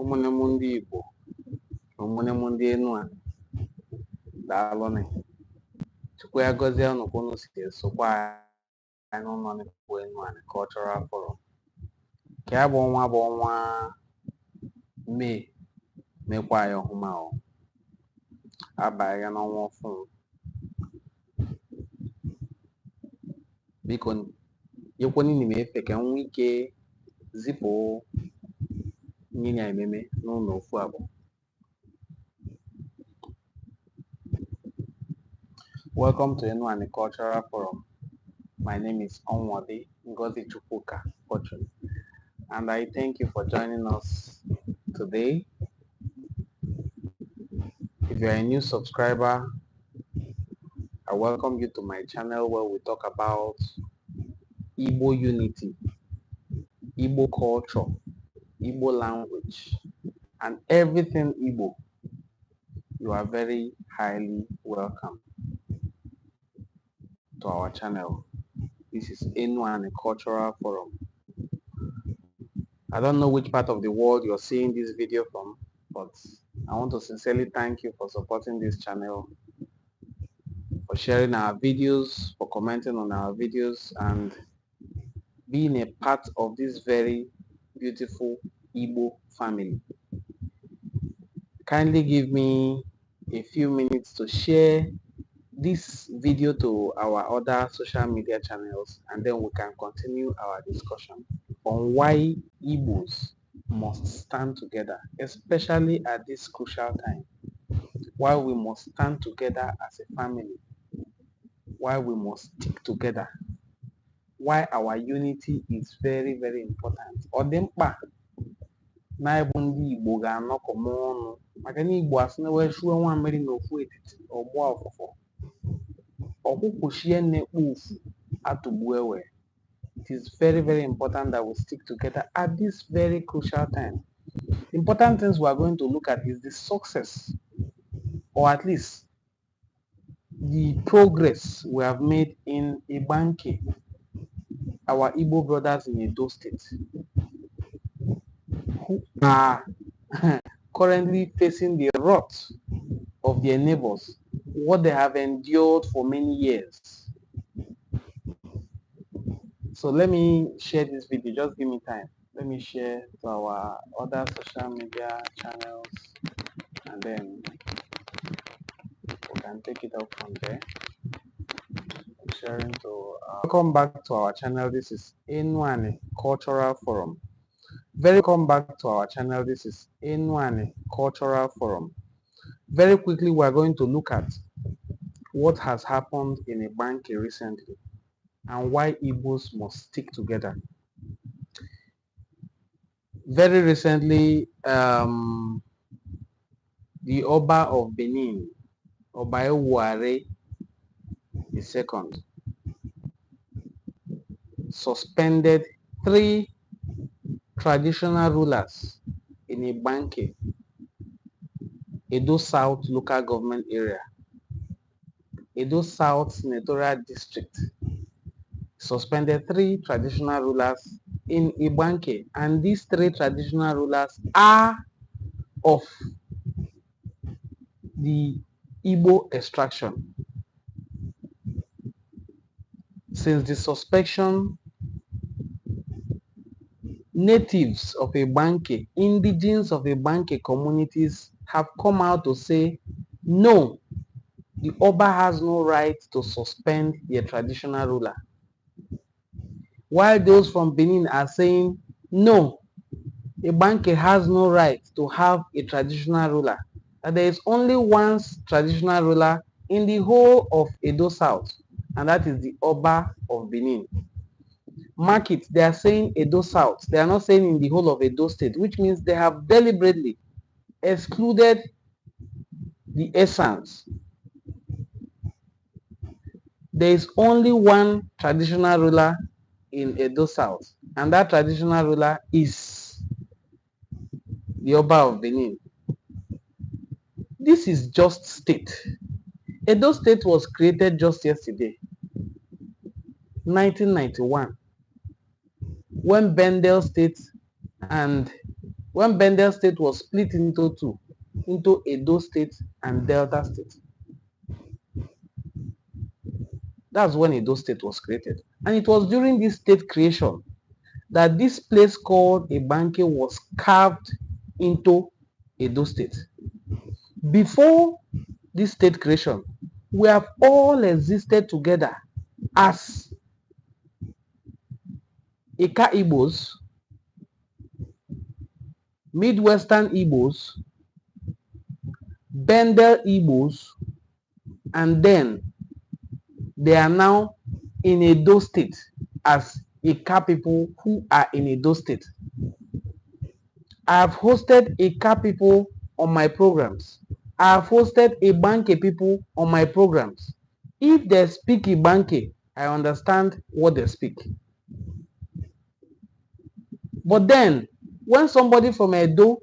ụmụnne m ndị Igbo na ụmụnne m ndị Enua daalụnị. Chukwu ya gọzie unu ka unu si esokwa anyị n'ụlọ Igbo Enua Cultural Forum. Ka ya bụ ọnwa Mee mekwa ya ọhụma abanye n'ọnwa ọfụ. Biko yekwani n'ime efe ka m nwee ike zipụ nye ya ememe n'ụlọ ofu abụọ. Welcome to Enua Cultural Forum. My name is Onwade Ngozi Chukwuka Fortune, and I thank you for joining us today. If you are a new subscriber, I welcome you to my channel where we talk about Igbo unity, Igbo culture, Igbo language, and everything Igbo. You are very highly welcome to our channel. This is Enua Cultural Forum. I don't know which part of the world you're seeing this video from, but I want to sincerely thank you for supporting this channel, for sharing our videos, for commenting on our videos, and being a part of this very beautiful Igbo family. Kindly give me a few minutes to share this video to our other social media channels, and then we can continue our discussion on why Igbos must stand together, especially at this crucial time. Why we must stand together as a family. Why we must stick together. Why our unity is very, very important. Odempa na Igbo ndị Igbo ga-anọkọ ọnụ maka na Igbo asị na wee shuo nwa mmiri na ofu etiti ọgbọ ọfụfọ ọkwụkwụchie nnekpu ufu atụgbu ewe. It is very, very important that we stick together at this very crucial time. The important things we are going to look at is the success, or at least the progress we have made in Ibanki, our Igbo brothers in Edo State, who are currently facing the wrath of their neighbors, what they have endured for many years. So let me share this video. Just give me time. Let me share to our other social media channels, and then we can take it up from there. Sharing to welcome back to our channel. This is Enua Cultural Forum. Welcome back to our channel. This is Enua Cultural Forum. Very quickly, we are going to look at what has happened in Ibanki recently and why Igbos must stick together. Very recently, the Oba of Benin, Oba II, suspended 3 traditional rulers in Ibanki, Edo South local government area, Edo South senatorial district. Suspended 3 traditional rulers in Ibanki, and these 3 traditional rulers are of the Igbo extraction. Since the suspension, natives of Ibanki, indigenes of Ibanki communities have come out to say, no, the Oba has no right to suspend their traditional ruler. While those from Benin are saying, no, Ibanki has no right to have a traditional ruler. And there is only one traditional ruler in the whole of Edo South, and that is the Oba of Benin. Mark it, they are saying Edo South. They are not saying in the whole of Edo State, which means they have deliberately excluded the essence. There is only one traditional ruler in Edo South, and that traditional ruler is the Oba of Benin. This is just state. Edo State was created just yesterday, 1991, when Bendel State and when Benin State was split into two, into Edo State and Delta State. That's when Edo State was created. And it was during this state creation that this place called Ibanki was carved into Edo State. Before this state creation, we have all existed together as Ika-Igbos, Midwestern Igbos, Bendel Igbos, and then they are now in Edo State as Ika people who are in Edo State. I have hosted Ika people on my programs. I have hosted Ibanke people on my programs. If they speak Ibanke, I understand what they speak. But then, when somebody from Edo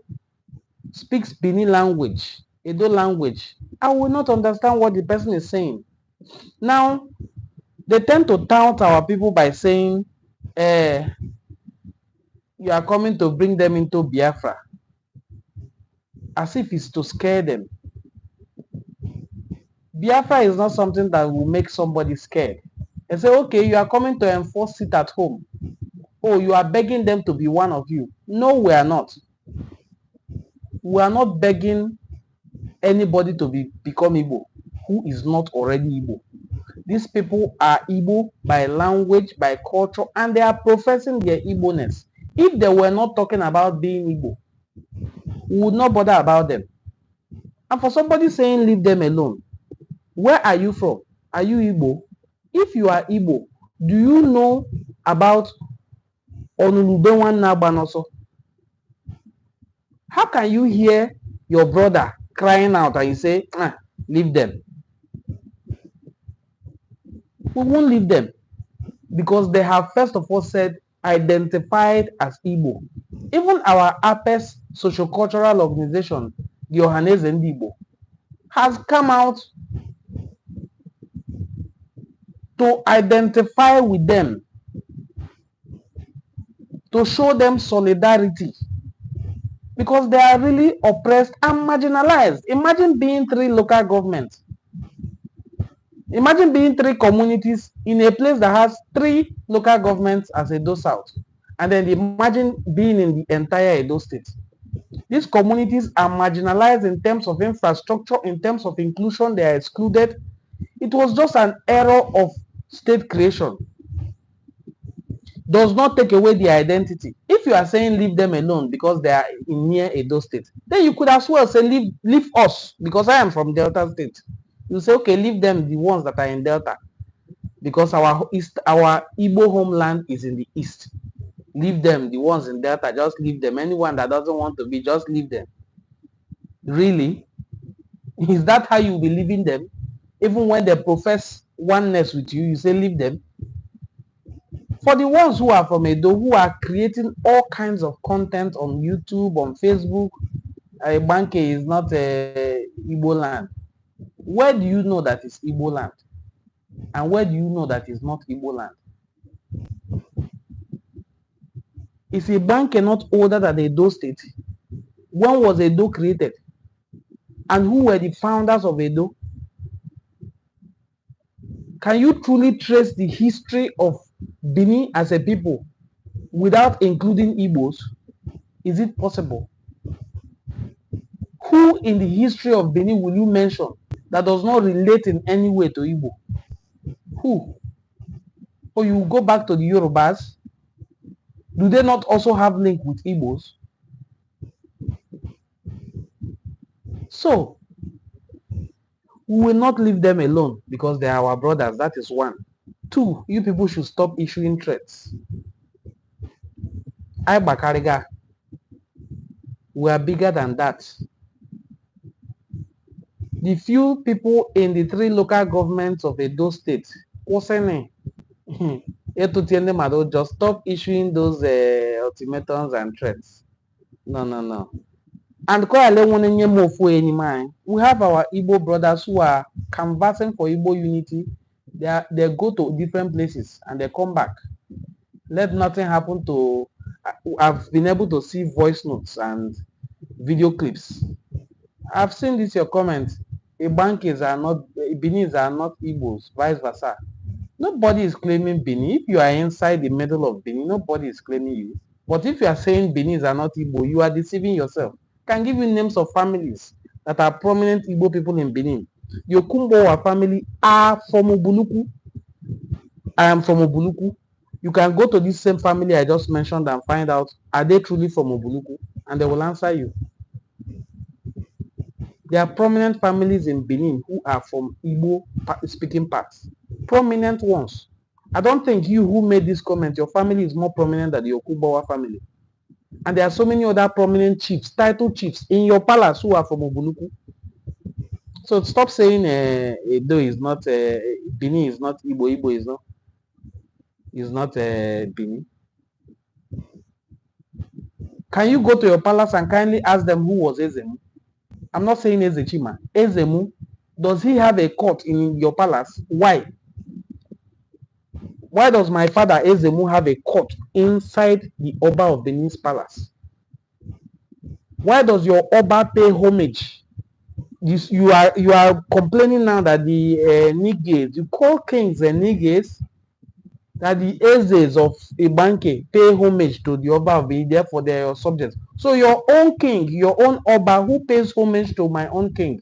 speaks Benin language, Edo language, I will not understand what the person is saying. Now, they tend to taunt our people by saying, you are coming to bring them into Biafra, as if it's to scare them. Biafra is not something that will make somebody scared. They say, okay, you are coming to enforce it at home. Oh, you are begging them to be one of you. No, we are not. We are not begging anybody to become Igbo who is not already Igbo. These people are Igbo by language, by culture, and they are professing their Igbo-ness. If they were not talking about being Igbo, we would not bother about them. And for somebody saying leave them alone, where are you from? Are you Igbo? If you are Igbo, do you know about Onulubewan Nabanoso? How can you hear your brother crying out and you say, leave them? We won't leave them because they have first of all said identified as Igbo. Even our APES socio-cultural organization, the Ohaneze Igbo, has come out to identify with them, to show them solidarity, because they are really oppressed and marginalized. Imagine being 3 local governments. Imagine being 3 communities in a place that has 3 local governments as Edo South. And then imagine being in the entire Edo State. These communities are marginalized in terms of infrastructure, in terms of inclusion, they are excluded. It was just an error of state creation. Does not take away their identity. If you are saying leave them alone because they are in near Edo State, then you could as well say leave us, because I am from Delta State. You say, okay, leave them, the ones that are in Delta, because our Igbo homeland is in the east. Leave them, the ones in Delta, just leave them. Anyone that doesn't want to be, just leave them. Really? Is that how you be leaving them? Even when they profess oneness with you, you say leave them? For the ones who are from Edo, who are creating all kinds of content on YouTube, on Facebook, Ibanke is not a Igbo land. Where do you know that it's Igbo land? And where do you know that it's not Igbo land? Is Ibanke not older than Edo State? When was Edo created? And who were the founders of Edo? Can you truly trace the history of Benin as a people without including Igbos? Is it possible? Who in the history of Benin will you mention that does not relate in any way to Igbo? Who? Or you go back to the Yorubas? Do they not also have link with Igbos? So, we will not leave them alone because they are our brothers. That is one. 2, you people should stop issuing threats. Bakariga, we are bigger than that. The few people in the 3 local governments of Edo State, just stop issuing those ultimatums and threats. No. And we have our Igbo brothers who are canvassing for Igbo unity. They go to different places and they come back. Let nothing happen to I've been able to see voice notes and video clips. I've seen this your comment. Ibankis are not, Benin are not Igbos, vice versa. Nobody is claiming Benin. If you are inside the middle of Benin, nobody is claiming you. But if you are saying Benin are not Igbo, you are deceiving yourself. I can give you names of families that are prominent Igbo people in Benin. The Okumbowa family are from Ubuluku. I am from Ubuluku. You can go to this same family I just mentioned and find out, are they truly from Ubuluku? And they will answer you. There are prominent families in Benin who are from Igbo speaking parts. Prominent ones. I don't think you who made this comment, your family is more prominent than the Okubawa family. And there are so many other prominent chiefs, title chiefs in your palace who are from Obuluku. So stop saying Edo is not, Benin is not Igbo, Igbo is not Benin. Can you go to your palace and kindly ask them who was Ezemu? I'm not saying Ezechima. Ezemu, does he have a court in your palace? Why? Why does my father Ezemu have a court inside the Oba of Benin's palace? Why does your Oba pay homage? You are complaining now that the Niges, you call kings and Niges, that the Ezes of Ibanke pay homage to the Oba of Benin, therefore they are your subjects. So your own king, your own Oba, who pays homage to my own king,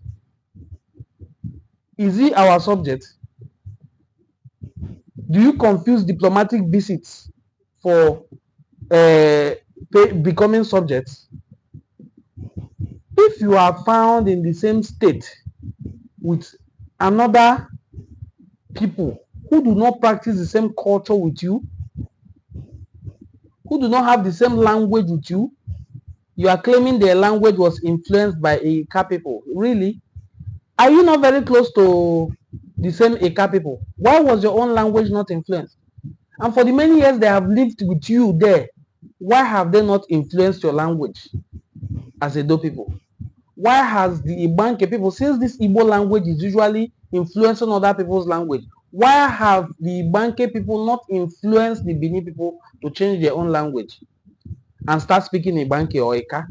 is he our subject? Do you confuse diplomatic visits for becoming subjects? If you are found in the same state with another people who do not practice the same culture with you, who do not have the same language with you, you are claiming their language was influenced by Ika people. Really? Are you not very close to the same Ika people? Why was your own language not influenced? And for the many years they have lived with you there, why have they not influenced your language as Edo people? Why has the Ibanke people, since this Igbo language is usually influencing other people's language, why have the Ibanke people not influenced the Benin people to change their own language and start speaking Ibanke or Ika?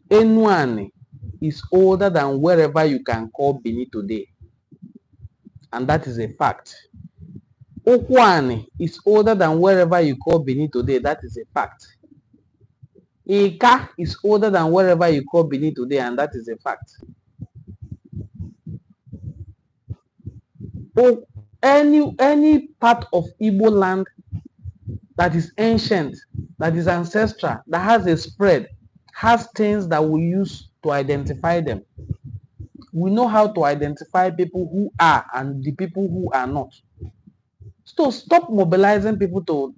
Enuane is older than wherever you can call Benin today. And that is a fact. Okwane is older than wherever you call Benin today. That is a fact. Ika is older than wherever you call Benin today, and that is a fact. Oh, any part of Igbo land that is ancient, that is ancestral, that has a spread, has things that we use to identify them. We know how to identify people who are and the people who are not. So stop mobilizing people to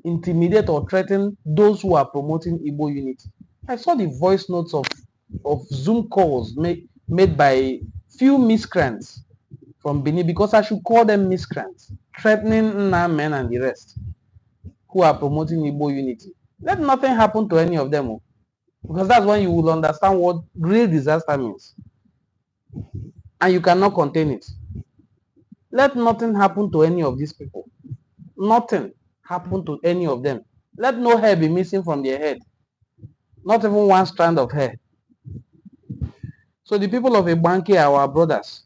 intimidate or threaten those who are promoting Igbo unity. I saw the voice notes of Zoom calls made by few miscreants from Benin, because I should call them miscreants, threatening Nnamen and the rest who are promoting Igbo unity. Let nothing happen to any of them, because that's when you will understand what real disaster means. And you cannot contain it. Let nothing happen to any of these people. Nothing happen to any of them. Let no hair be missing from their head. Not even one strand of hair. So the people of Ibanki are our brothers.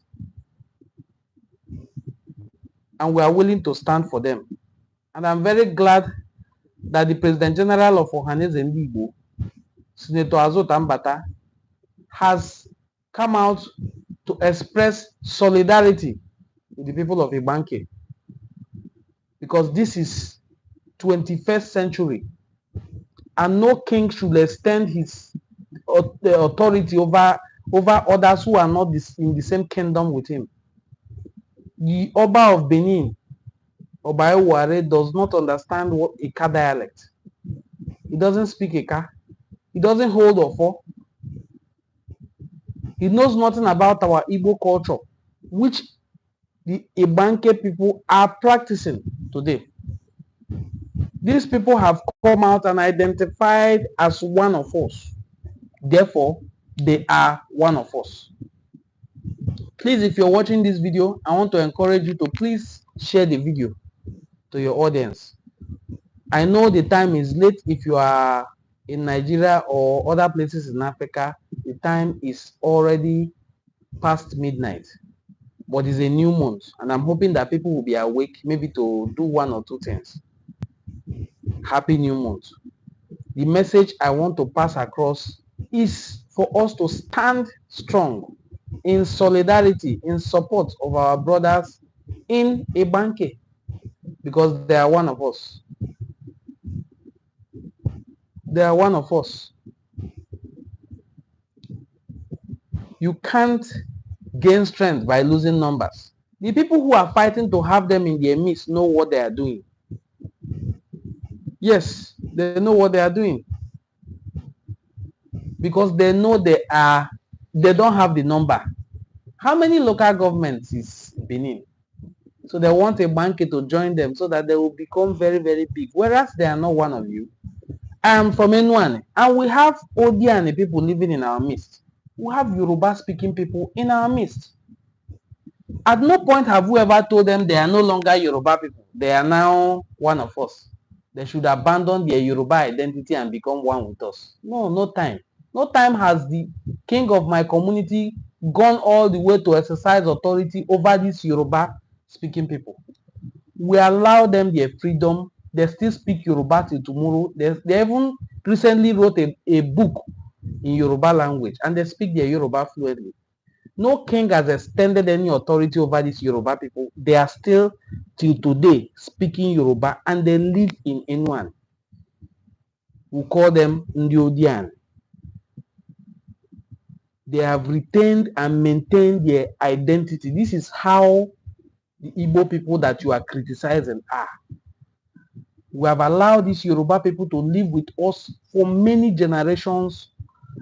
And we are willing to stand for them. And I'm very glad that the President General of Ohaneze Igbo, Senator Azot Ambata, has come out to express solidarity with the people of Ibanki. Because this is 21st century. And no king should extend his authority over others who are not in the same kingdom with him. The Oba of Benin, Oba Eware, does not understand what Ika dialect. He doesn't speak Ika. He doesn't hold Ofo. He knows nothing about our Igbo culture, which the Ibanke people are practicing today. These people have come out and identified as one of us. Therefore, they are one of us. Please, if you're watching this video, I want to encourage you to please share the video to your audience. I know the time is late if you are in Nigeria or other places in Africa. The time is already past midnight, but it's a new month, and I'm hoping that people will be awake maybe to do one or two things. Happy new month. The message I want to pass across is for us to stand strong in solidarity, in support of our brothers in Ibanki, because they are one of us. They are one of us. You can't gain strength by losing numbers. The people who are fighting to have them in their midst know what they are doing. Yes, they know what they are doing, because they know they don't have the number. How many local governments is Benin? So they want Ibanki to join them so that they will become very, very big, whereas they are not one of you. I am from Enuane, and we have Odiani people living in our midst. We have Yoruba speaking people in our midst. At no point have we ever told them they are no longer Yoruba people. They are now one of us. They should abandon their Yoruba identity and become one with us. No, no time. No time has the king of my community gone all the way to exercise authority over these Yoruba speaking people. We allow them their freedom. They still speak Yoruba till tomorrow. They even recently wrote a book in Yoruba language, and they speak their Yoruba fluently. No king has extended any authority over these Yoruba people. They are still, till today, speaking Yoruba, and they live in Enuan. We call them Ndiodian. They have retained and maintained their identity. This is how the Igbo people that you are criticizing are. We have allowed these Yoruba people to live with us for many generations,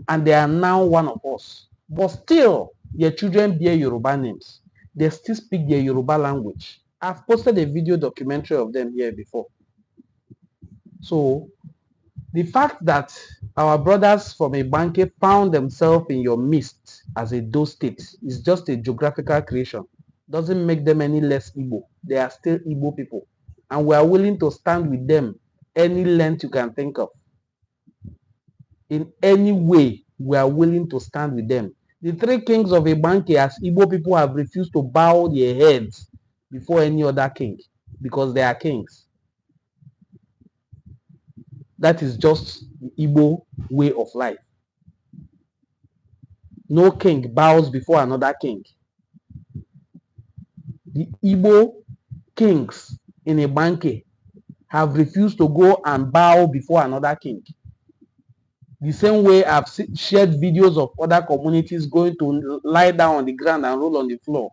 and they are now one of us. But still, their children bear Yoruba names. They still speak their Yoruba language. I've posted a video documentary of them here before. So, the fact that our brothers from Ibanke found themselves in your midst as a Edo State is just a geographical creation. Doesn't make them any less Igbo. They are still Igbo people. And we are willing to stand with them any length you can think of. In any way, we are willing to stand with them. The three kings of Ibanki, as Igbo people, have refused to bow their heads before any other king because they are kings. That is just the Igbo way of life. No king bows before another king. The Igbo kings in Ibanki have refused to go and bow before another king. The same way I've shared videos of other communities going to lie down on the ground and roll on the floor.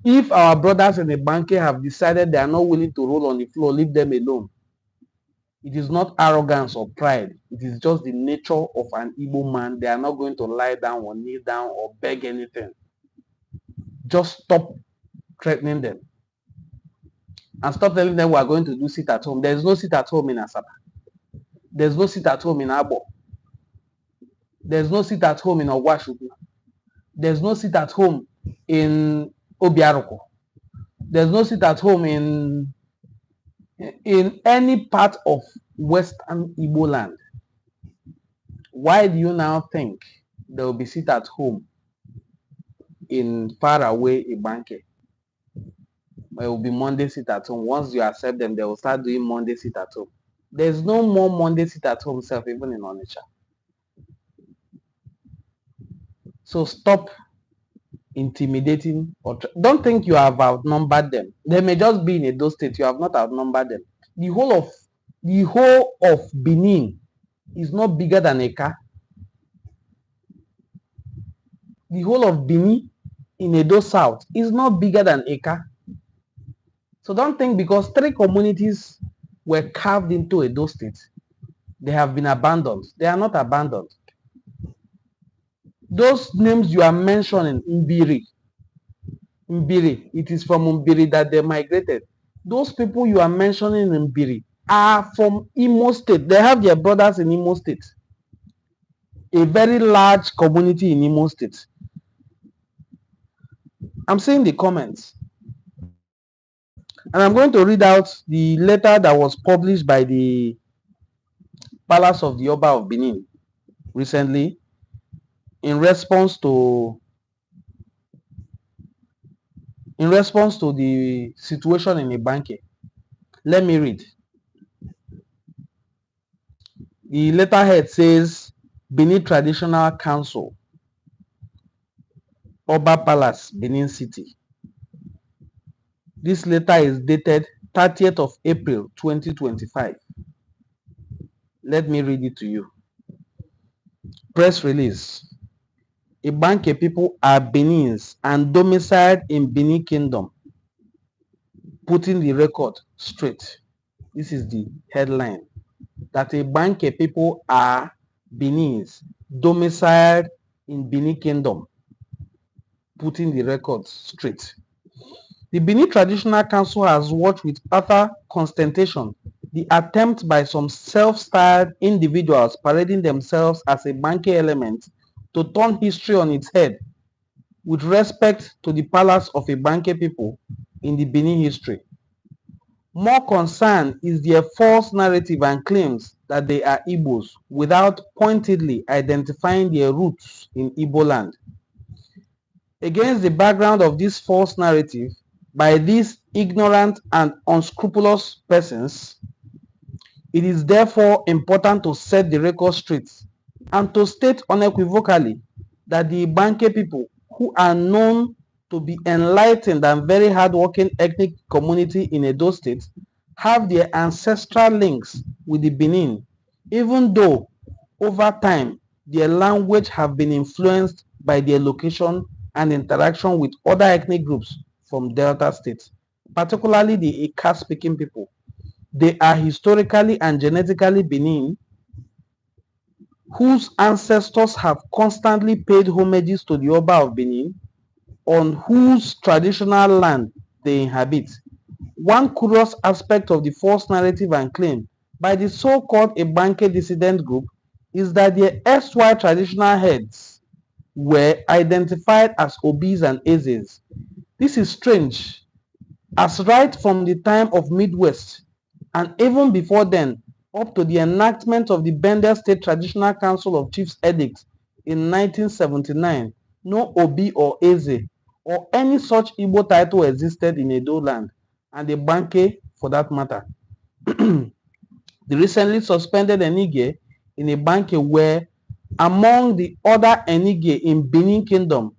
If our brothers in Ibanki have decided they are not willing to roll on the floor, leave them alone. It is not arrogance or pride. It is just the nature of an Igbo man. They are not going to lie down or kneel down or beg anything. Just stop threatening them. And stop telling them we are going to do sit at home. There is no sit at home in Asaba. There is no sit at home in Abo. There is no sit at home in Ogwashuku. There is no sit at home in Obiaroko. There is no sit at home in any part of Western Igbo land. Why do you now think there will be sit at home in far away Ibanke? It will be Monday sit at home. Once you accept them, they will start doing Monday sit at home. There's no more Monday sit at home self, even in Onitsha. So stop intimidating, or don't think you have outnumbered them. They may just be in Edo State. You have not outnumbered them. The whole of Benin is not bigger than Eka. The whole of Benin in Edo South is not bigger than Eka. So don't think because three communities were carved into Edo State, they have been abandoned. They are not abandoned. Those names you are mentioning, Mbiri, it is from Mbiri that they migrated. Those people you are mentioning in Mbiri are from Imo State. They have their brothers in Imo State. A very large community in Imo State. I'm seeing the comments. And I'm going to read out the letter that was published by the Palace of the Oba of Benin recently in response to the situation in Ibanki. Let me read. The letterhead says Benin Traditional Council, Oba Palace, Benin City. This letter is dated 30th of April 2025. Let me read it to you. Press release. Igbanke people are Benins and domiciled in Benin Kingdom, putting the record straight. This is the headline. That Igbanke people are Benins domiciled in Benin Kingdom, putting the record straight. The Benin Traditional Council has watched with utter consternation the attempt by some self-styled individuals parading themselves as a Igbanke element to turn history on its head with respect to the palace of Igbanke people in the Benin history. More concerned is their false narrative and claims that they are Igbos without pointedly identifying their roots in Igbo land. Against the background of this false narrative by these ignorant and unscrupulous persons, it is therefore important to set the record straight and to state unequivocally that the Ibanke people, who are known to be enlightened and very hardworking ethnic community in Edo State, have their ancestral links with the Benin, even though over time their language have been influenced by their location and interaction with other ethnic groups from Delta State, particularly the Ika-speaking people. They are historically and genetically Benin, whose ancestors have constantly paid homages to the Oba of Benin, on whose traditional land they inhabit. One curious aspect of the false narrative and claim by the so-called Ibanke dissident group is that their erstwhile traditional heads were identified as Obis and Ezes. This is strange, as right from the time of Midwest, and even before then, up to the enactment of the Benin State Traditional Council of Chiefs Edict in 1979, no Obi or Eze or any such Igbo title existed in Edo land, and the Ibanke for that matter. The recently suspended Enige in Ibanke were among the other Enige in Benin Kingdom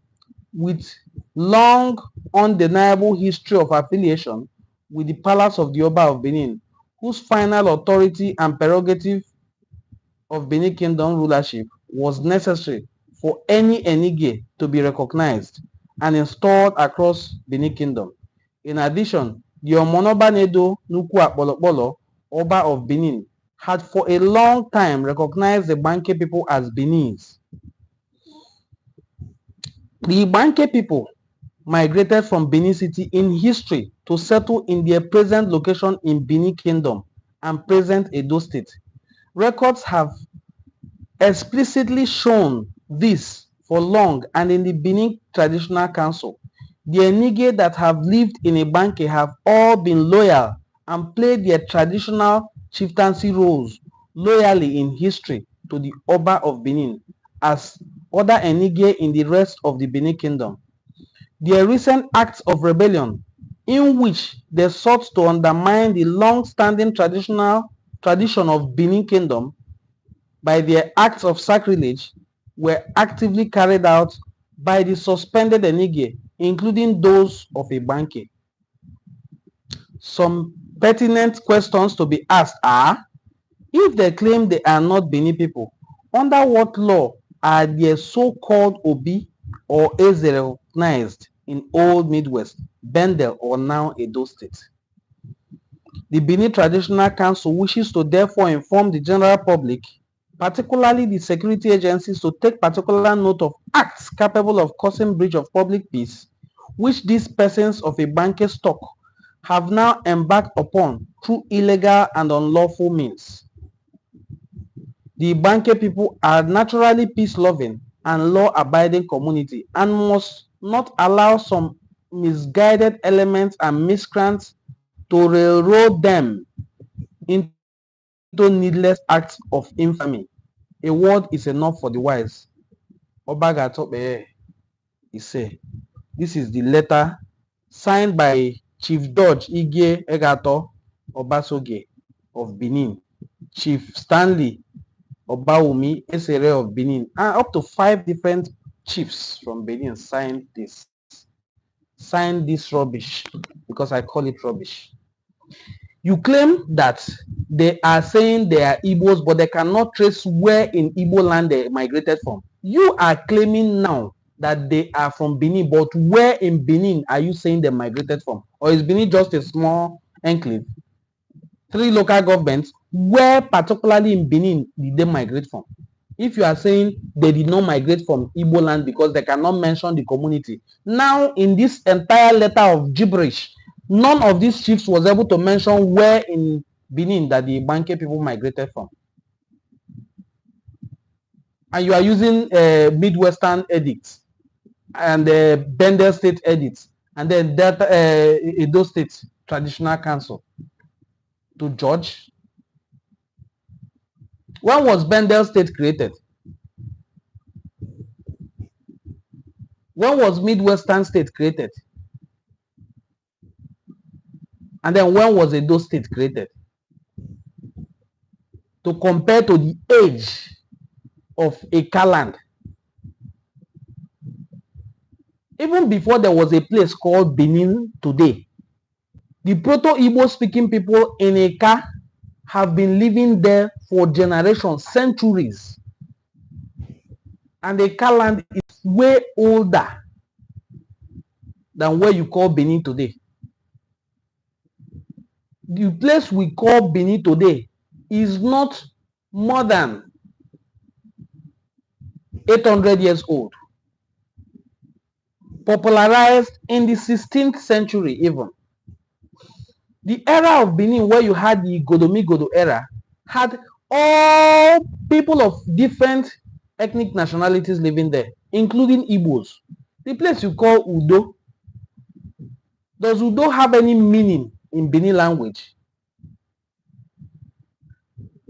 with long undeniable history of affiliation with the Palace of the Oba of Benin, whose final authority and prerogative of Benin Kingdom rulership was necessary for any Enige to be recognized and installed across Benin Kingdom. In addition, the Omonoba Nedo Nuku Akpolokpolo, Oba of Benin, had for a long time recognized the Ibanke people as Beninese. The Ibanke people migrated from Benin City in history to settle in their present location in Benin Kingdom and present Edo State. Records have explicitly shown this for long, and in the Benin Traditional Council, the Enige that have lived in Ibanke have all been loyal and played their traditional chieftaincy roles loyally in history to the Oba of Benin, as other Enige in the rest of the Benin Kingdom. Their recent acts of rebellion, in which they sought to undermine the long-standing tradition of Benin Kingdom by their acts of sacrilege, were actively carried out by the suspended Enige, including those of Ibanke. Some pertinent questions to be asked are: if they claim they are not Benin people, under what law are their so-called Obi or Eze recognized in Old Midwest, Bendel, or now Edo State? The Benin Traditional Council wishes to therefore inform the general public, particularly the security agencies, to take particular note of acts capable of causing breach of public peace, which these persons of Ibanke stock have now embarked upon through illegal and unlawful means. The Ibanke people are naturally peace-loving and law-abiding community and must not allow some misguided elements and miscreants to railroad them into needless acts of infamy. A word is enough for the wise. Oba Gatobe, he said. This is the letter signed by Chief George Ige Egato Obasoge of Benin, Chief Stanley Obawumi Esere of Benin, and up to 5 different chiefs from Benin signed this rubbish, because I call it rubbish. You claim that they are saying they are Igbos, but they cannot trace where in Igbo land they migrated from. You are claiming now that they are from Benin, but where in Benin are you saying they migrated from? Or is Benin just a small enclave? 3 local governments, where particularly in Benin did they migrate from? If you are saying they did not migrate from Igbo land because they cannot mention the community, now in this entire letter of gibberish, none of these chiefs was able to mention where in Benin that the Ibanke people migrated from. And you are using Midwestern edicts and Benin State edicts and then Edo State Traditional Council to judge. When was Benin State created? When was Midwestern State created? And then when was Edo State created? To compare to the age of Ika land. Even before there was a place called Benin today, the Proto-Igbo speaking people in Ika have been living there for generations, centuries. And Ika land is way older than where you call Benin today. The place we call Benin today is not more than 800 years old. Popularized in the 16th century even. The era of Benin, where you had the Godomigodo era, had all people of different ethnic nationalities living there, including Igbos. The place you call Udo, does Udo have any meaning in Benin language?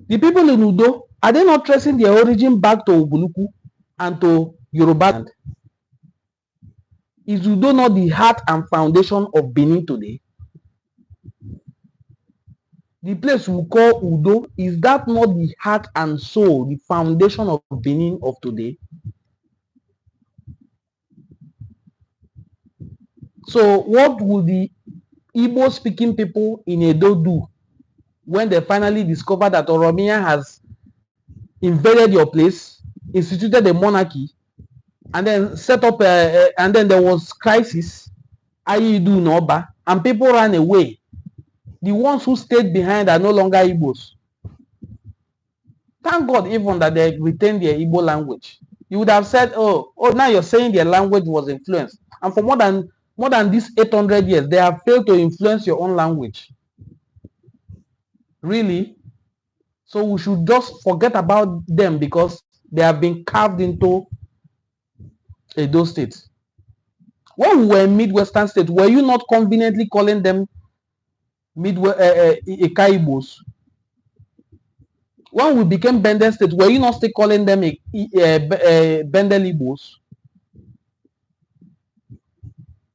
The people in Udo, are they not tracing their origin back to Ubuluku and to Yoruba land? Is Udo not the heart and foundation of Benin today? The place we call Udo, is that not the heart and soul, the foundation of Benin of today? So what will the Igbo speaking people in Edo do when they finally discover that Oromia has invaded your place, instituted a monarchy, and then set up and then there was crisis, Ayidu Noba, and people ran away? The ones who stayed behind are no longer Igbos. Thank God even that they retained their Igbo language. You would have said, oh, now you're saying their language was influenced. And for more than these 800 years, they have failed to influence your own language. Really? So we should just forget about them because they have been carved into Edo State. When we were in Midwestern State, were you not conveniently calling them Ika-Igbos? When we became Benin State, were you not still calling them Benin Igbos?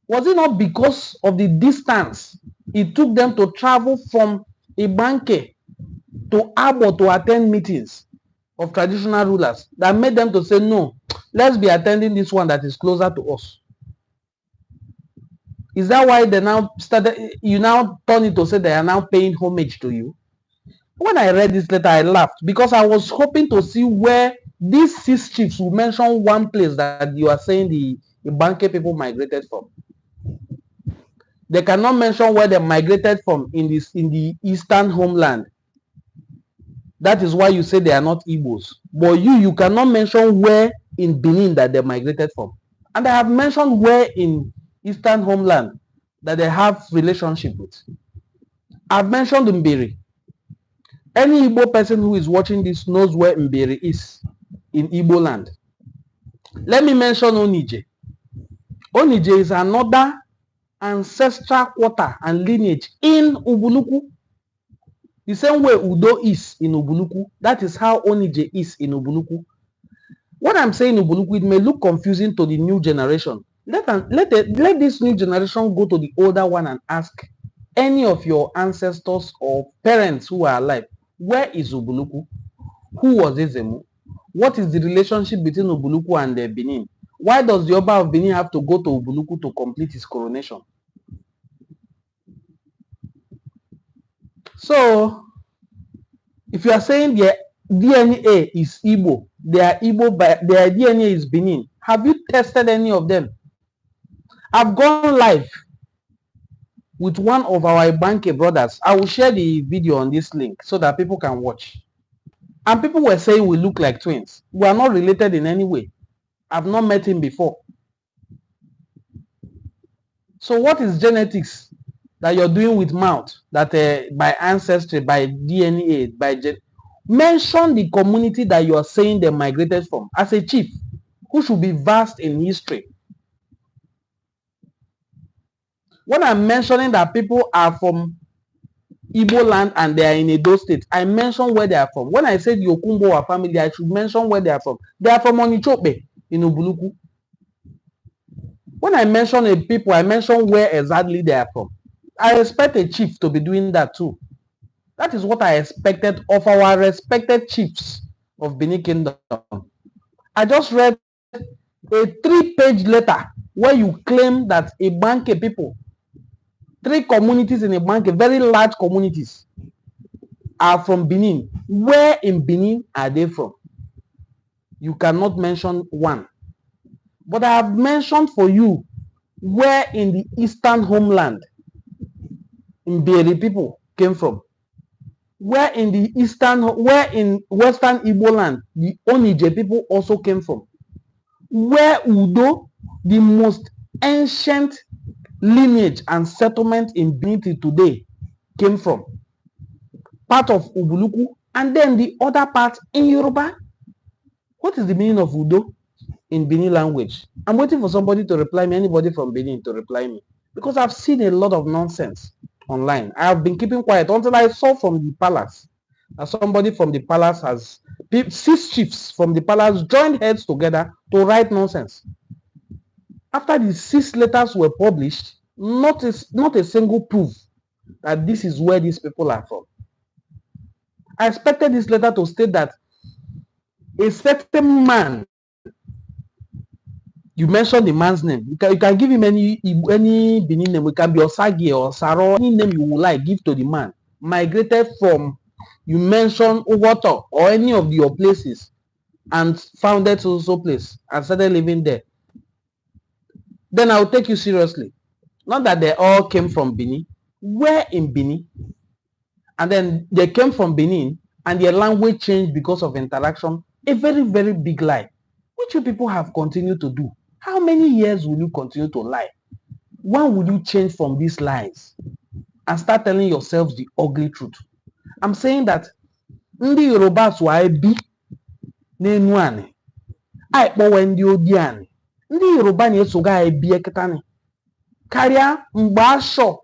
Was it not because of the distance it took them to travel from Ibanke to Abo to attend meetings of traditional rulers that made them to say, no, let's be attending this one that is closer to us? Is that why they now started, you now turn it to say they are now paying homage to you? When I read this letter, I laughed because I was hoping to see where these 6 chiefs will mention one place that you are saying the Ibanke people migrated from. They cannot mention where they migrated from in the eastern homeland. That is why you say they are not Igbos. But you cannot mention where in Benin that they migrated from. And I have mentioned where in eastern homeland that they have relationship with. I've mentioned Mbiri. Any Igbo person who is watching this knows where Mbiri is in Igbo land. Let me mention Onije. Onije is another ancestral quarter and lineage in Ubuluku. The same way Udo is in Ubuluku, that is how Onije is in Ubuluku. What I'm saying in Ubuluku, it may look confusing to the new generation. Let this new generation go to the older one and ask any of your ancestors or parents who are alive, where is Ubuluku? Who was Ezemu? What is the relationship between Ubuluku and Benin? Why does the Oba of Benin have to go to Ubuluku to complete his coronation? So, if you are saying their DNA is Igbo, their DNA is Benin, have you tested any of them? I've gone live with one of our Ibanke brothers. I will share the video on this link so that people can watch. And people were saying we look like twins. We are not related in any way. I've not met him before. So what is genetics that you're doing with mouth, that by ancestry, by DNA, by mention the community that you are saying they migrated from as a chief who should be vast in history. When I'm mentioning that people are from Igbo land and they are in Edo State, I mention where they are from. When I said the Okumbo family, I should mention where they are from. They are from Onichope in Ubuluku. When I mention a people, I mention where exactly they are from. I expect a chief to be doing that too. That is what I expected of our respected chiefs of Benin Kingdom. I just read a 3-page letter where you claim that Ibanke people, 3 communities in Ibanke, very large communities, are from Benin. Where in Benin are they from? You cannot mention one. But I have mentioned for you where in the eastern homeland Mberi people came from. Where in western Igbo land the Onije people also came from. Where Udo, the most ancient lineage and settlement in Benin today, came from. Part of Ubuluku, and then the other part in Yoruba. What is the meaning of Udo in Benin language? I'm waiting for somebody to reply me, anybody from Benin to reply me, because I've seen a lot of nonsense online. I have been keeping quiet until I saw from the palace that somebody from the palace has, 6 chiefs from the palace joined heads together to write nonsense. After the 6 letters were published, not a single proof that this is where these people are from. I expected this letter to state that a certain man, you mentioned the man's name, you can give him any Benin name, it can be Osagi or Saro, any name you would like, give to the man, migrated from, you mentioned Owoto or any of your places and founded so place and started living there. Then I'll take you seriously. Not that they all came from Benin. Where in Benin? And then they came from Benin and their language changed because of interaction. A very, very big lie, which you people have continued to do. How many years will you continue to lie? When will you change from these lies and start telling yourselves the ugly truth? I'm saying that ndị Yoruba swa ebi n'enu ani, ai kpọwe ndị odi ani. Ndị Yoruba na-esoga ebi ekitani. Karịa mgbe asọ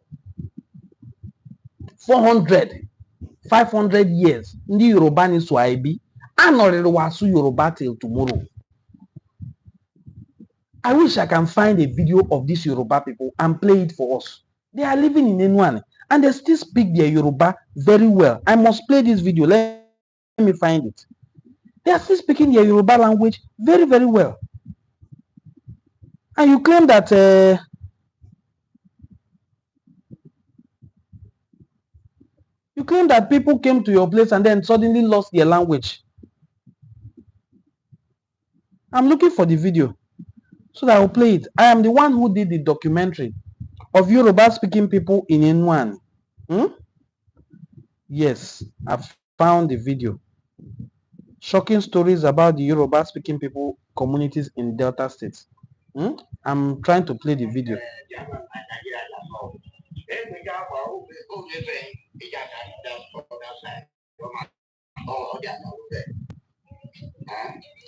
400, 500 years, ndị Yoruba na-eswa ebi. Anọrịrị wasu Yoruba till tomorrow. I wish I can find a video of these Yoruba people and play it for us. They are living in Enuane and they still speak their Yoruba very well. I must play this video. Let me find it. They are still speaking their Yoruba language very, very well. And you claim that people came to your place and then suddenly lost their language. I'm looking for the video so that I will play it. I am the one who did the documentary of Yoruba speaking people in Enuane. Yes, I've found the video. Shocking stories about the Yoruba speaking people communities in Delta states. I'm trying to play the video.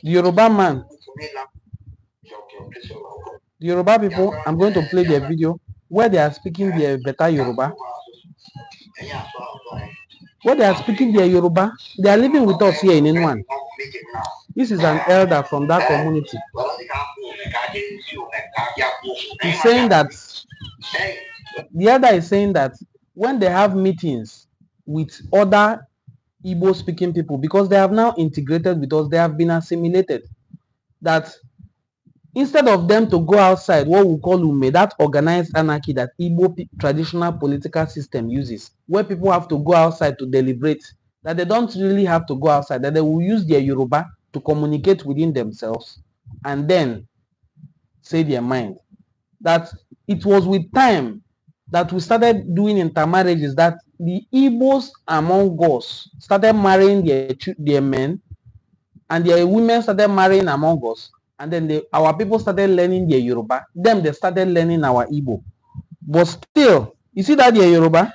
The Yoruba man, the Yoruba people, I'm going to play their video where they are speaking their better Yoruba. Where they are speaking their Yoruba, they are living with us here in Inwan. This is an elder from that community. He's saying that the elder is saying that when they have meetings with other Igbo speaking people, because they have now integrated with us, they have been assimilated, that instead of them to go outside, what we call ume, that organized anarchy that Igbo traditional political system uses, where people have to go outside to deliberate, that they don't really have to go outside, that they will use their Yoruba to communicate within themselves and then say their mind. That it was with time that we started doing intermarriages, that the Igbos among us started marrying their men, and their women started marrying among us, and then our people started learning their Yoruba. Them, they started learning our Igbo. But still, you see that their Yoruba,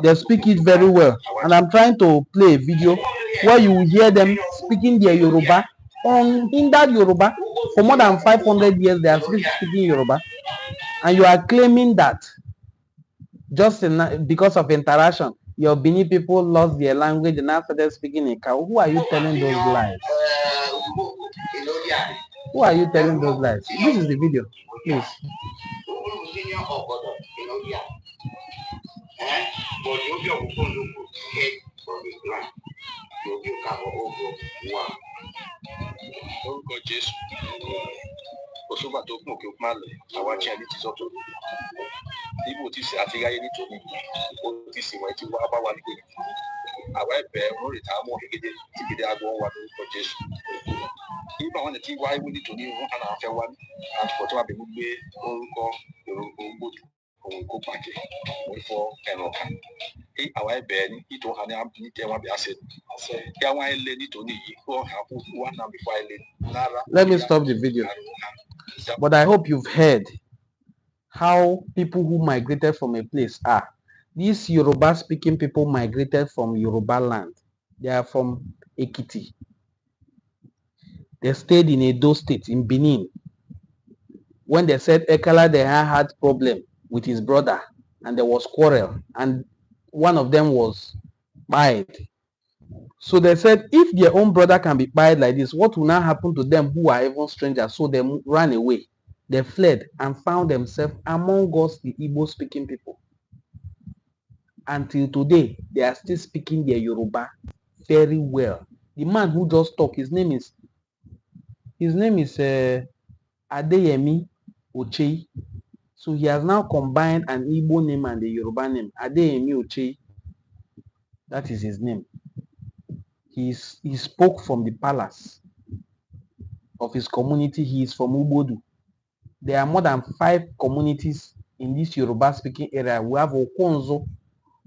they speak it very well. And I'm trying to play a video where you will hear them speaking their Yoruba, unhindered Yoruba. For more than 500 years, they are speaking Yoruba. And you are claiming that just because of interaction, your Benin people lost their language and now started speaking Ika. Who are you telling those lies? Who are you telling those lies? This is the video, please. Ibo ti ṣe àfihàn nítorí ó ti sì wọ́n ti wá bá wa nígbè àwa ẹ̀bẹ̀ lórí ìta mọ́ gẹ́gẹ́ tí gẹ́gẹ́ agbó wa lórúkọ Jésù. Ibà wọn ti wá ewu nítorí wọn àná afẹ́ wa ní àtúkọ̀ tí wọ́n bẹ̀ gbé orúkọ Yorùbá gbòdù òun kó pàkẹ́ òun fọ ẹ̀rọ kan. Àwa ẹ̀bẹ̀ ní ìtò hàn ní àbí tẹ́ wọn bẹ̀ àṣẹ kí àwọn ẹlẹ́ nítorí yìí kó àpò wọn náà bí fọ ẹlẹ́ lára. Let me stop the video. But I hope you've heard how people who migrated from a place are. These Yoruba speaking people migrated from Yoruba land. They are from Ekiti. They stayed in Edo State, in Benin. When they said Ekala they had problem with his brother and there was quarrel and one of them was buyed. So they said if their own brother can be buyed like this, what will now happen to them who are even strangers? So they ran away. They fled and found themselves among us, the Igbo speaking people. Until today, they are still speaking their Yoruba very well. The man who just talked, his name is Adeyemi Ochei. So he has now combined an Igbo name and the Yoruba name. Adeyemi Ochei. That is his name. He spoke from the palace of his community. He is from Ubodu. There are more than 5 communities in this Yoruba speaking area. We have Okonzo,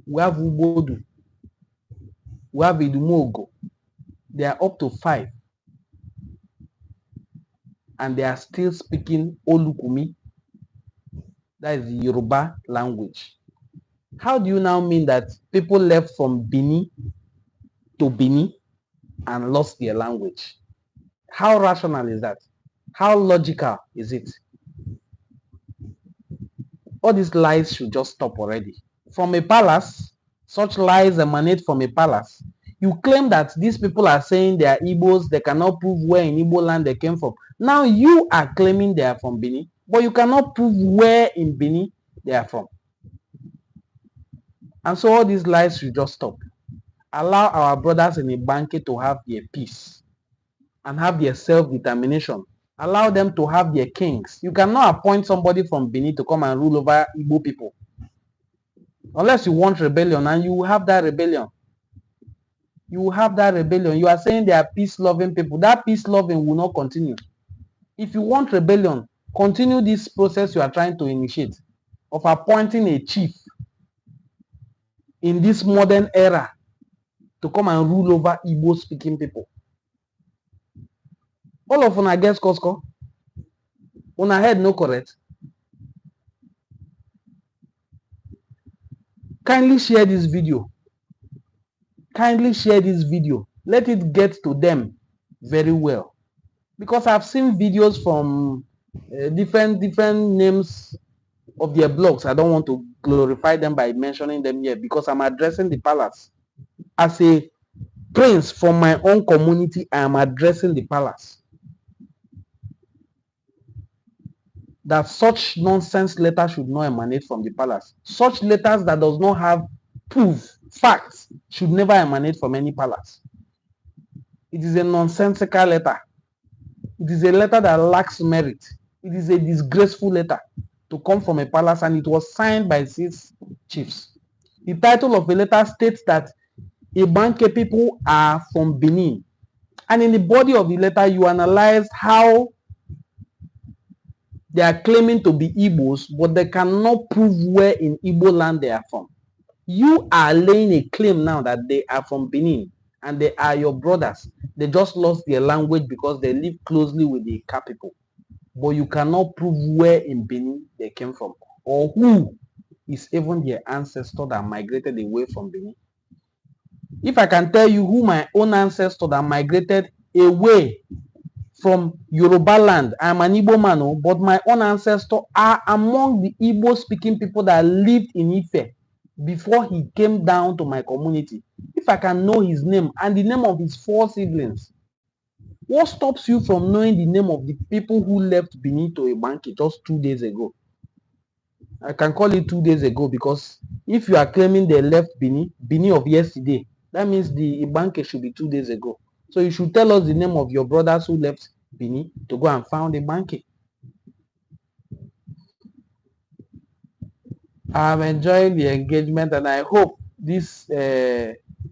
we have Ubodu, we have Idumogo. They are up to 5. And they are still speaking Olukumi. That is the Yoruba language. How do you now mean that people left from Benin to Benin and lost their language? How rational is that? How logical is it? All these lies should just stop already. From a palace, such lies emanate from a palace. You claim that these people are saying they are Igbos, they cannot prove where in Igbo land they came from. Now you are claiming they are from Benin, but you cannot prove where in Benin they are from. And so all these lies should just stop. Allow our brothers in Ibanki to have their peace and have their self-determination. Allow them to have their kings. You cannot appoint somebody from Benin to come and rule over Igbo people. Unless you want rebellion, and you will have that rebellion. You will have that rebellion. You are saying they are peace-loving people. That peace-loving will not continue. If you want rebellion, continue this process you are trying to initiate of appointing a chief in this modern era to come and rule over Igbo-speaking people. All of una get Costco. Una head no correct. Kindly share this video. Kindly share this video. Let it get to them very well. Because I've seen videos from different names of their blogs. I don't want to glorify them by mentioning them here because I'm addressing the palace. As a prince from my own community, I am addressing the palace. That such nonsense letters should not emanate from the palace. Such letters that does not have proof, facts, should never emanate from any palace. It is a nonsensical letter. It is a letter that lacks merit. It is a disgraceful letter to come from a palace, and it was signed by 6 chiefs. The title of the letter states that Ibanke people are from Benin. And in the body of the letter, you analyze how they are claiming to be Igbos, but they cannot prove where in Igbo land they are from. You are laying a claim now that they are from Benin and they are your brothers. They just lost their language because they live closely with the Ika people. But you cannot prove where in Benin they came from or who is even their ancestor that migrated away from Benin. If I can tell you who my own ancestor that migrated away from Yoruba land, I'm an Igbo man, but my own ancestors are among the Igbo speaking people that lived in Ife before he came down to my community. If I can know his name and the name of his 4 siblings, what stops you from knowing the name of the people who left Benin to Ibanki just 2 days ago? I can call it 2 days ago because if you are claiming they left Benin of yesterday, that means the Ibanki should be 2 days ago. So you should tell us the name of your brothers who left Benin to go and found Ibanki. I'm enjoying the engagement and I hope these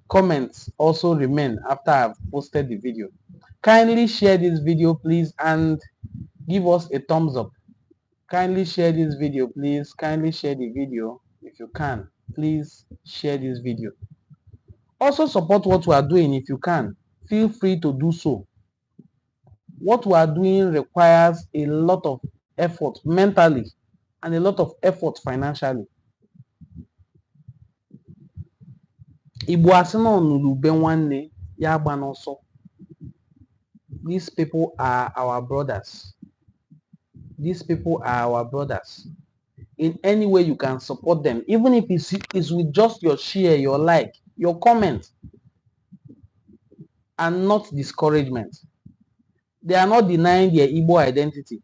comments also remain after I've posted the video. Kindly share this video, please, and give us a thumbs up. Kindly share this video, please. Kindly share the video if you can. Please share this video. Also support what we are doing if you can. Feel free to do so. What we are doing requires a lot of effort mentally and a lot of effort financially. Igbo asị na onulube nwanne ya agba n'ọsọ. These people are our brothers. These people are our brothers. In any way you can support them, even if it's with just your share, your like, your comment, and not discouragement. They are not denying their Igbo identity.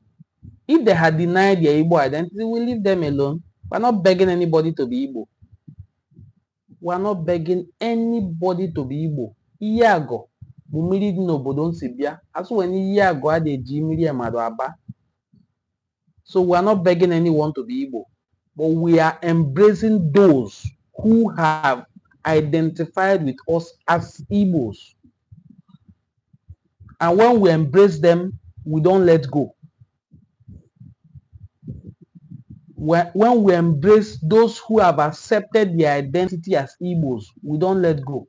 If they had denied their Igbo identity, we leave them alone. We're not begging anybody to be Igbo. We're not begging anybody to be Igbo. Iyago, mumiri di n'obodo nsibia. Aso when Iyago ade jimiri emado aba. So we're not begging anyone to be Igbo, but we are embracing those who have identified with us as Igbos. And when we embrace them, we don't let go. When we embrace those who have accepted their identity as Igbos, we don't let go.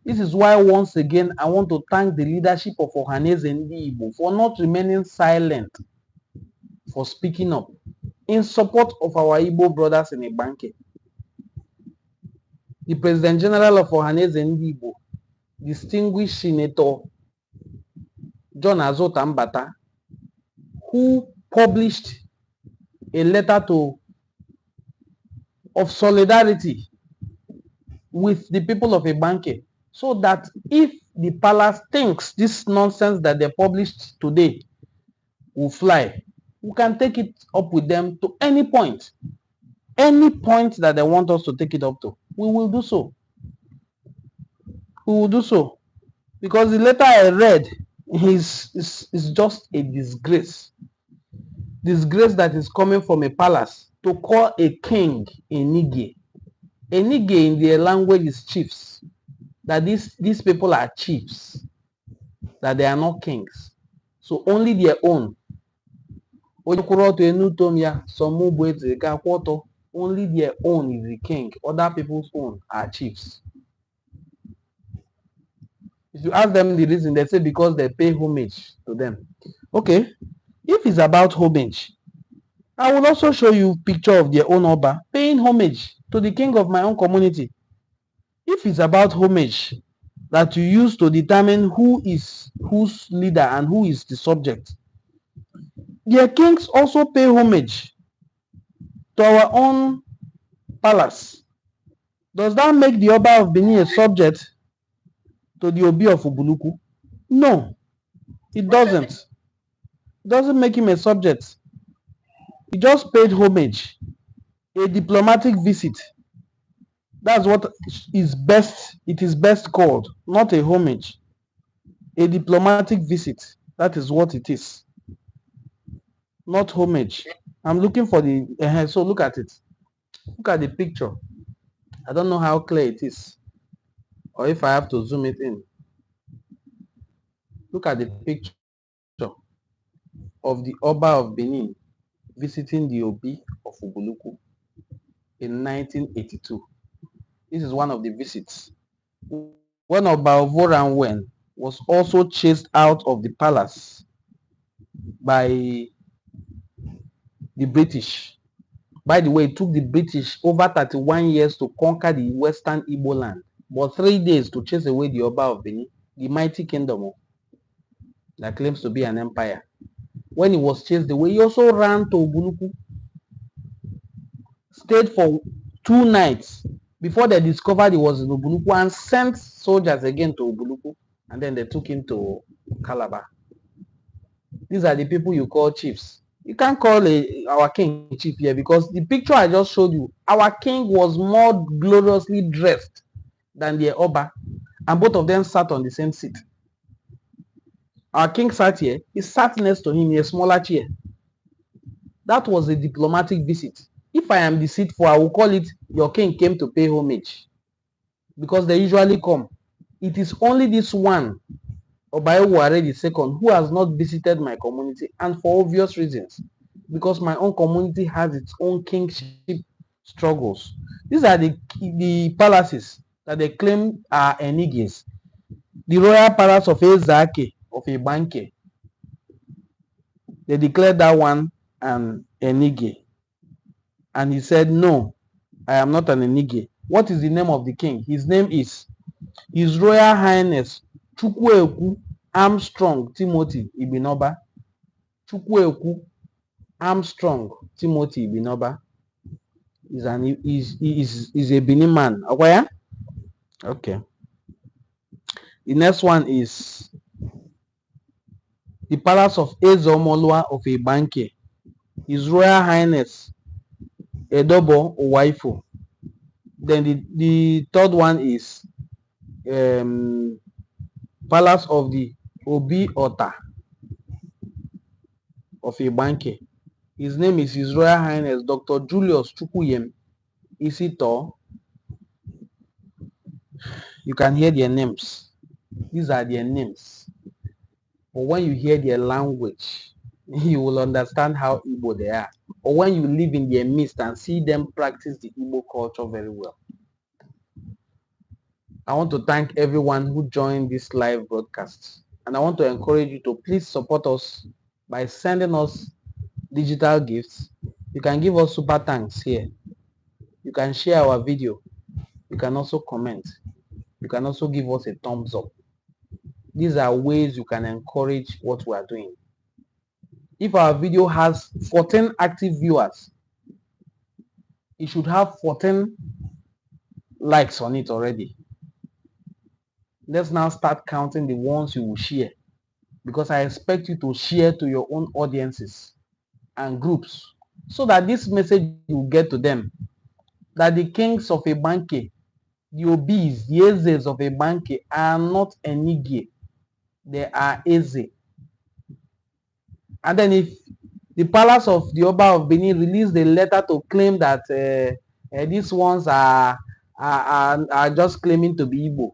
This is why, once again, I want to thank the leadership of Ohaneze Ndi Igbo for not remaining silent, for speaking up in support of our Igbo brothers in Ibanke. The President General of Ohaneze Ndi Igbo, distinguished Senator John Azota Mbata, who published a letter of solidarity with the people of Ibanke, so that if the palace thinks this nonsense that they published today will fly, we can take it up with them to any point that they want us to take it up to. We will do so. We will do so, because the letter I read is just a disgrace. Disgrace that is coming from a palace to call a king a nige. A nige in their language is chiefs. That these people are chiefs. That they are not kings. So only their own. Only their own is the king. Other people's own are chiefs. If you ask them the reason, they say because they pay homage to them. Okay. If it's about homage, I will also show you a picture of their own Oba paying homage to the king of my own community. If it's about homage that you use to determine who is whose leader and who is the subject, their kings also pay homage. to our own palace. Does that make the Oba of Benin a subject to the Obi of Ubuluku? No, it doesn't. It doesn't make him a subject. He just paid homage, a diplomatic visit. That's what is best. It is best called, not a homage. A diplomatic visit. That is what it is, not homage. I'm looking for the. So look at it. Look at the picture. I don't know how clear it is, or if I have to zoom it in. Look at the picture of the Oba of Benin visiting the Obi of Ubuluku in 1982. This is one of the visits. When Oba of Benin was also chased out of the palace by the British. By the way, it took the British over 31 years to conquer the western Igbo land, but 3 days to chase away the Oba of Benin, the mighty kingdom that claims to be an empire. When he was chased away, he also ran to Ubuluku, stayed for 2 nights before they discovered he was in Ubuluku, and sent soldiers again to Ubuluku, and then they took him to Calabar. These are the people you call chiefs. You can't call our king chief here, because the picture I just showed you, our king was more gloriously dressed than the Oba, and both of them sat on the same seat. Our king sat here, he sat next to him in a smaller chair. That was a diplomatic visit. If I am deceitful, I will call it your king came to pay homage, because they usually come. It is only this one, Obayewu the second, who has not visited my community, and for obvious reasons, because my own community has its own kingship struggles. These are the palaces that they claim are enigies. The royal palace of Ezake of Ibanke, they declared that one an enige, and he said, no, I am not an enige. What is the name of the king? His name is His Royal Highness Chukwueku Armstrong Timothy Ibinoba. Chukwueku Armstrong Timothy Ibinoba is a Benin man. Okay? Okay. The next one is the Palace of Ezomolua of Ibanki. His Royal Highness Edobo Owaifu. Then the third one is Palace of the Obi Ota of Ibanki. His name is His Royal Highness Dr. Julius Chukuyem Isito. You can hear their names. These are their names. But when you hear their language, you will understand how Igbo they are. Or when you live in their midst and see them practice the Igbo culture very well. I want to thank everyone who joined this live broadcast. And I want to encourage you to please support us by sending us digital gifts. You can give us super thanks here. You can share our video. You can also comment. You can also give us a thumbs up. These are ways you can encourage what we are doing. If our video has 14 active viewers, it should have 14 likes on it already. Let's now start counting the ones you will share, because I expect you to share to your own audiences and groups, so that this message will get to them, that the kings of Ibanki, the Obis, the Ezes of Ibanki are not Enige, they are Eze. And then if the palace of the Oba of Benin released a letter to claim that these ones are just claiming to be Igbo,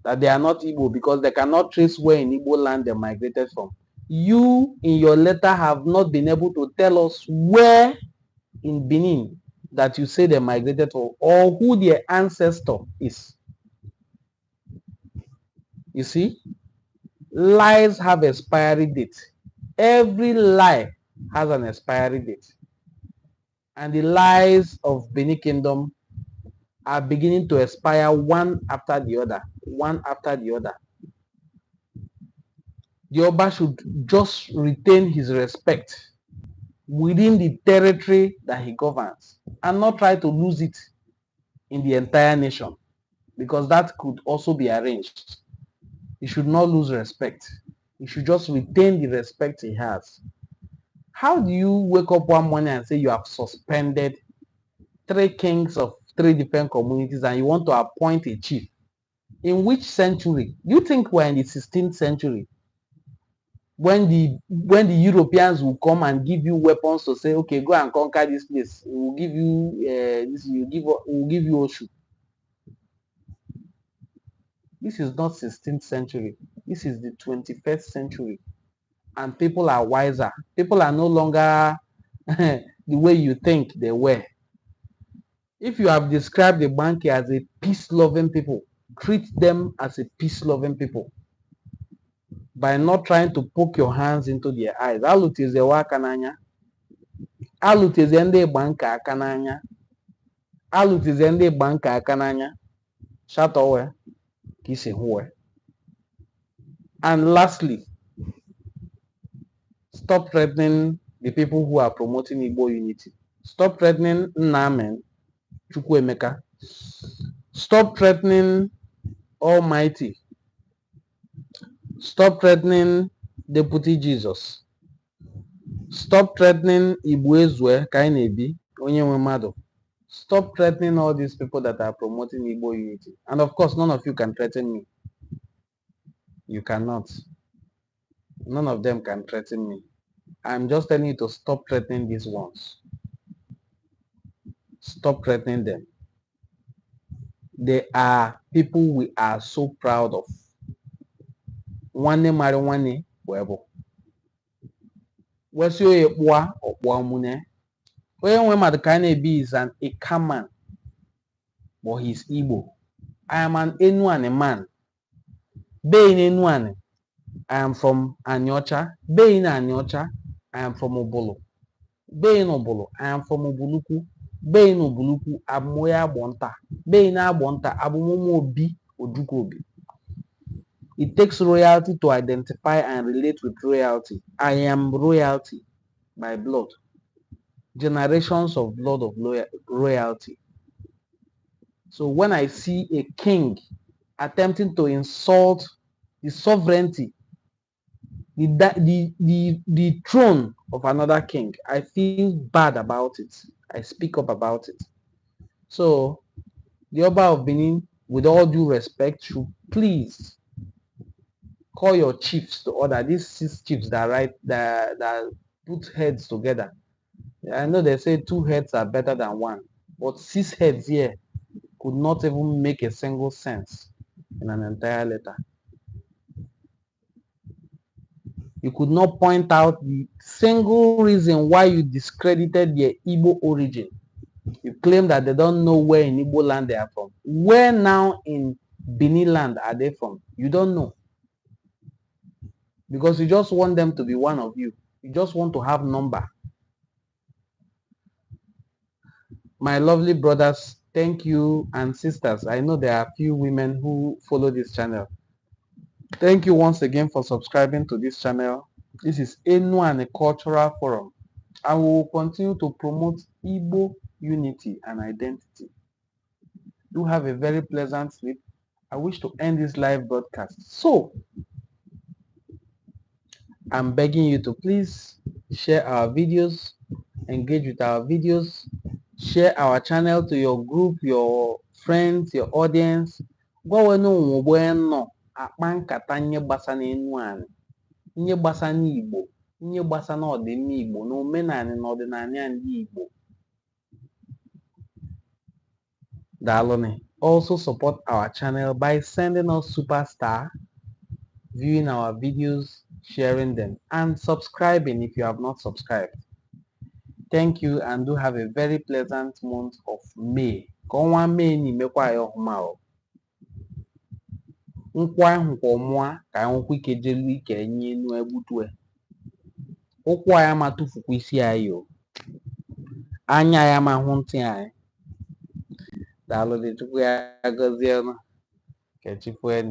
that they are not Igbo because they cannot trace where in Igbo land they migrated from. You, in your letter, have not been able to tell us where in Benin that you say they migrated from, or who their ancestor is. You see, lies have expiry date. Every lie has an expiry date. And the lies of Benin Kingdom are beginning to expire one after the other, one after the other. The Oba should just retain his respect within the territory that he governs and not try to lose it in the entire nation, because that could also be arranged. He should not lose respect. He should just retain the respect he has. How do you wake up one morning and say you have suspended 3 kings of 3 different communities and you want to appoint a chief? In which century? You think we're in the 16th century when the Europeans will come and give you weapons to say, okay, go and conquer this place. We'll give you we'll give you Oshu. This is not 16th century. This is the 21st century. And people are wiser. People are no longer the way you think they were. If you have described the Ibanki as a peace-loving people, treat them as a peace-loving people by not trying to poke your hands into their eyes. Alụtezewa aka n'anya. Alụteze ndị Ibanki aka n'anya. Alụteze ndị Ibanki aka n'anya. Shatowe kisi huwe. And lastly, stop threatening the people who are promoting Igbo unity. Stop threatening Nnamen Chukwuemeka. Stop threatening Almighty. Stop threatening Deputy Jesus. Stop threatening Igbo Kainebi, Onyenwe Mmadụ. Stop threatening all these people that are promoting Igbo unity. And of course, none of you can threaten me. You cannot. None of them can threaten me. I'm just telling you to stop threatening these ones. Stop threatening them. They are people we are so proud of. Nwanne mara nwanne webo. Wesi oye kpua okpua mune. Onye nwe mmadụ Kainebi is an Ika man, but he's Igbo. I am an Enuane man. Being Enuane, I am from Anyocha. Being Anyocha, I am from Obolo. Being Obolo, I am from Obuluku. Being Obuluku, Amoya Bonta. Being Abonta, Abumomo Obi Odukobi. It takes royalty to identify and relate with royalty. I am royalty by blood. Generations of blood of royalty. So when I see a king attempting to insult the sovereignty, the throne of another king, I feel bad about it. I speak up about it. So the Oba of Benin, with all due respect, should please call your chiefs to order. These 6 chiefs that put heads together. I know they say 2 heads are better than 1, but 6 heads here could not even make a single sense in an entire letter. You could not point out the single reason why you discredited their Igbo origin. You claim that they don't know where in Igbo land they are from. Where now in Benin land are they from? You don't know. Because you just want them to be one of you. You just want to have number. My lovely brothers, thank you, and sisters. I know there are a few women who follow this channel. Thank you once again for subscribing to this channel. This is Enuane Cultural Forum. I will continue to promote Igbo unity and identity. Do have a very pleasant sleep. I wish to end this live broadcast. So, I'm begging you to please share our videos, engage with our videos, share our channel to your group, your friends, your audience. Akpa nkata nye gbasa n'Enuane, nye gbasa n'Igbo, nye gbasa n'ọdịmma Igbo, n'omenani n'ọdịnala ndị Igbo. Daalụnụ. Also support our channel by sending us superstar, viewing our videos, sharing them, and subscribing if you have not subscribed. Thank you, and do have a very pleasant month of May. Ka ọnwa May n'imekwa ya ọhụma o. Nkwa ahụ kwa ọmụa ka anyị ike jelu ike enye enu egbutue. Ụkwụ anyị ma tụfukwa isi anyị o. Anya ya ma hụ ntị anyị. Daalụ dị Chukwu ya gọzie ọnụ. Ka Chi fue.